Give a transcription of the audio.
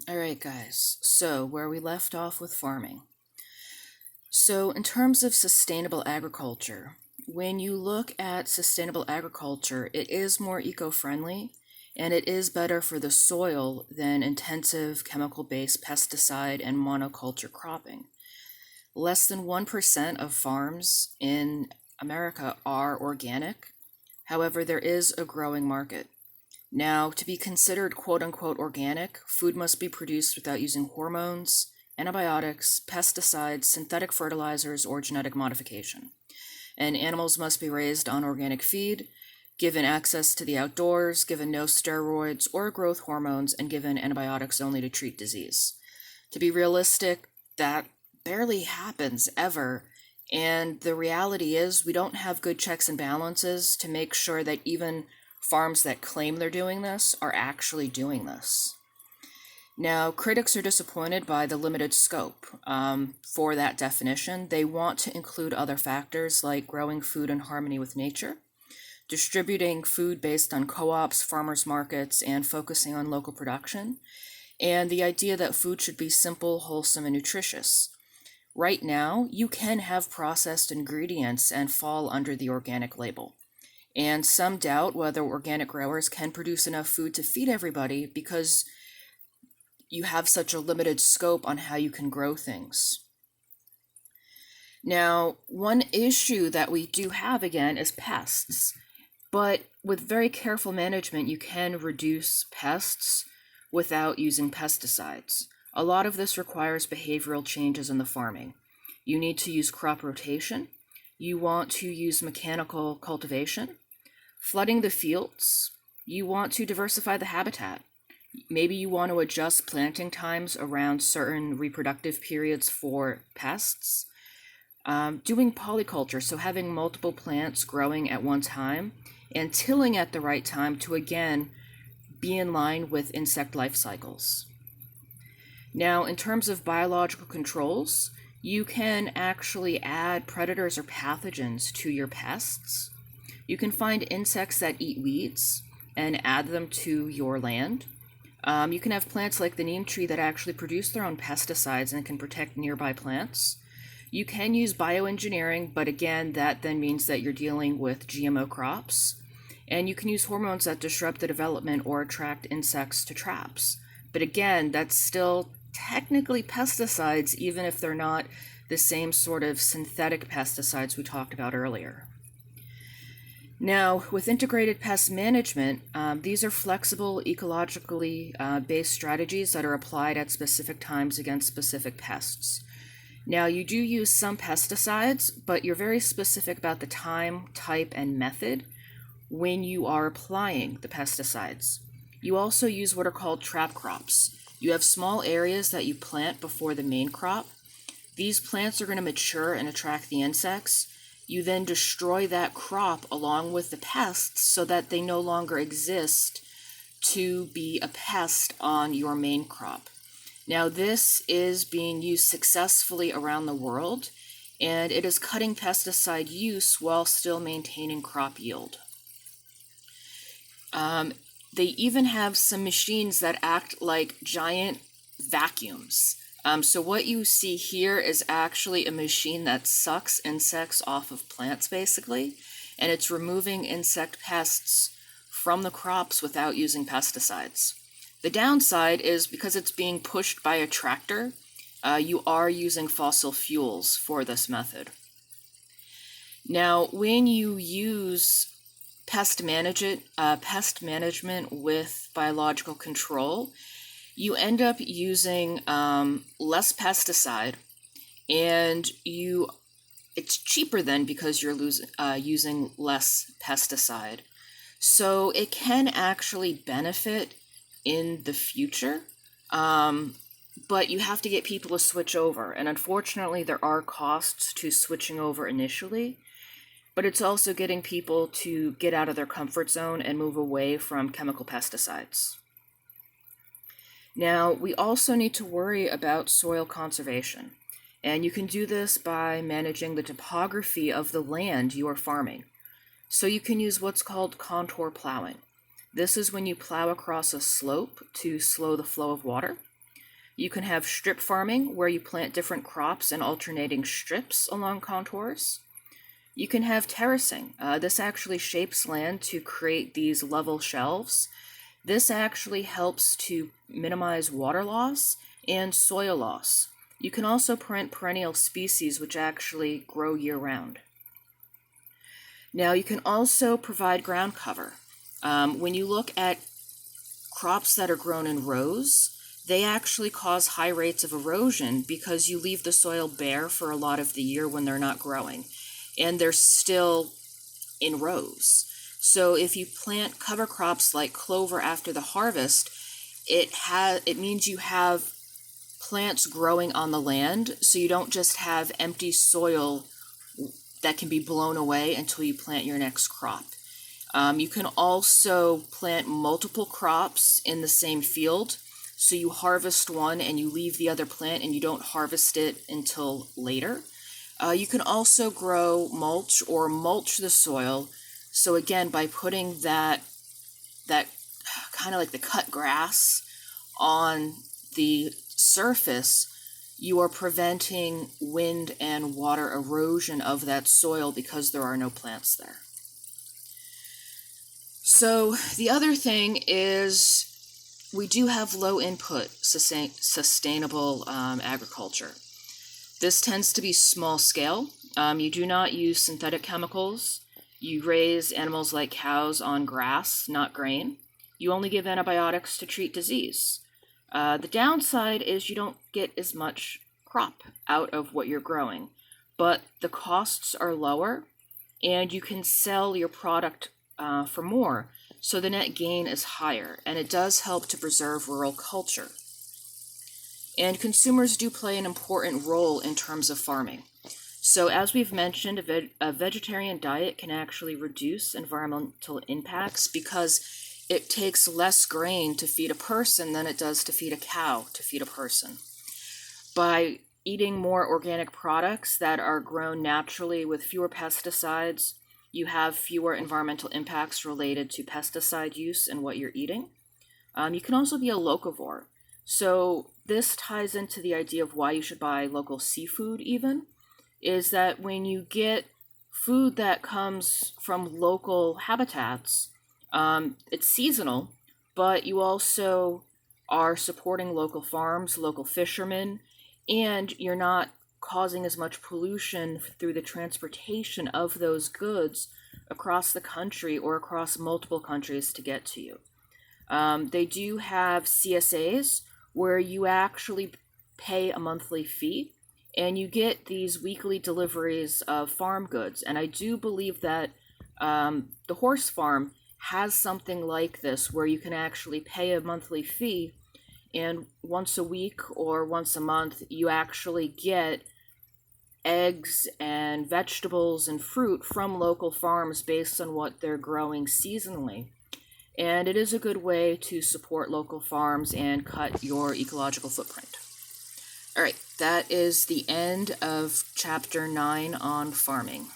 All right, guys. So, where we left off with farming. So, in terms of sustainable agriculture, when you look at sustainable agriculture, it is more eco friendly and it is better for the soil than intensive chemical based pesticide and monoculture cropping. Less than 1% of farms in America are organic. However, there is a growing market. Now, to be considered quote unquote organic, food must be produced without using hormones, antibiotics, pesticides, synthetic fertilizers, or genetic modification. And animals must be raised on organic feed, given access to the outdoors, given no steroids or growth hormones, and given antibiotics only to treat disease. To be realistic, that barely happens ever. And the reality is, we don't have good checks and balances to make sure that even farms that claim they're doing this are actually doing this. Now, critics are disappointed by the limited scope for that definition. They want to include other factors like growing food in harmony with nature, distributing food based on co-ops, farmers markets, and focusing on local production, and the idea that food should be simple, wholesome, and nutritious. Right now, you can have processed ingredients and fall under the organic label. And some doubt whether organic growers can produce enough food to feed everybody because you have such a limited scope on how you can grow things. Now, one issue that we do have again is pests, but with very careful management, you can reduce pests without using pesticides. A lot of this requires behavioral changes in the farming. You need to use crop rotation. You want to use mechanical cultivation. Flooding the fields, you want to diversify the habitat. Maybe you want to adjust planting times around certain reproductive periods for pests. Doing polyculture, so having multiple plants growing at one time, and tilling at the right time to again be in line with insect life cycles. Now, in terms of biological controls, you can actually add predators or pathogens to your pests. You can find insects that eat weeds and add them to your land. You can have plants like the neem tree that actually produce their own pesticides and can protect nearby plants. You can use bioengineering, but again, that then means that you're dealing with GMO crops. And you can use hormones that disrupt the development or attract insects to traps. But again, that's still technically pesticides, even if they're not the same sort of synthetic pesticides we talked about earlier. Now, with integrated pest management, these are flexible, ecologically based strategies that are applied at specific times against specific pests. Now, you do use some pesticides, but you're very specific about the time, type, and method when you are applying the pesticides. You also use what are called trap crops. You have small areas that you plant before the main crop. These plants are going to mature and attract the insects. You then destroy that crop along with the pests so that they no longer exist to be a pest on your main crop. Now, this is being used successfully around the world, and it is cutting pesticide use while still maintaining crop yield. They even have some machines that act like giant vacuums. So what you see here is actually a machine that sucks insects off of plants, basically, and it's removing insect pests from the crops without using pesticides. The downside is because it's being pushed by a tractor, you are using fossil fuels for this method. Now, when you use pest management with biological control, you end up using less pesticide, and it's cheaper then because you're using less pesticide. So it can actually benefit in the future, but you have to get people to switch over. And unfortunately, there are costs to switching over initially, but it's also getting people to get out of their comfort zone and move away from chemical pesticides. Now, we also need to worry about soil conservation, and you can do this by managing the topography of the land you are farming. So you can use what's called contour plowing. This is when you plow across a slope to slow the flow of water. You can have strip farming, where you plant different crops in alternating strips along contours. You can have terracing. This actually shapes land to create these level shelves. This actually helps to minimize water loss and soil loss. You can also plant perennial species which actually grow year-round. Now you can also provide ground cover. When you look at crops that are grown in rows, they actually cause high rates of erosion because you leave the soil bare for a lot of the year when they're not growing, and they're still in rows. So if you plant cover crops like clover after the harvest, it means you have plants growing on the land, so you don't just have empty soil that can be blown away until you plant your next crop. You can also plant multiple crops in the same field, so you harvest one and you leave the other plant and you don't harvest it until later. You can also grow mulch or mulch the soil. So again, by putting that kind of like the cut grass on the surface, you are preventing wind and water erosion of that soil because there are no plants there. So the other thing is we do have low input sustainable agriculture. This tends to be small scale. You do not use synthetic chemicals. You raise animals like cows on grass, not grain. You only give antibiotics to treat disease. The downside is you don't get as much crop out of what you're growing, but the costs are lower and you can sell your product for more, so the net gain is higher, and it does help to preserve rural culture. And consumers do play an important role in terms of farming. So as we've mentioned, a vegetarian diet can actually reduce environmental impacts because it takes less grain to feed a person than it does to feed a cow to feed a person. By eating more organic products that are grown naturally with fewer pesticides, you have fewer environmental impacts related to pesticide use in what you're eating. You can also be a locavore. So this ties into the idea of why you should buy local seafood even, is that when you get food that comes from local habitats, it's seasonal, but you also are supporting local farms, local fishermen, and you're not causing as much pollution through the transportation of those goods across the country or across multiple countries to get to you. They do have CSAs where you actually pay a monthly fee and you get these weekly deliveries of farm goods. And I do believe that the horse farm has something like this where you can actually pay a monthly fee, and once a week or once a month you actually get eggs and vegetables and fruit from local farms based on what they're growing seasonally. And it is a good way to support local farms and cut your ecological footprint. All right, that is the end of chapter 9 on farming.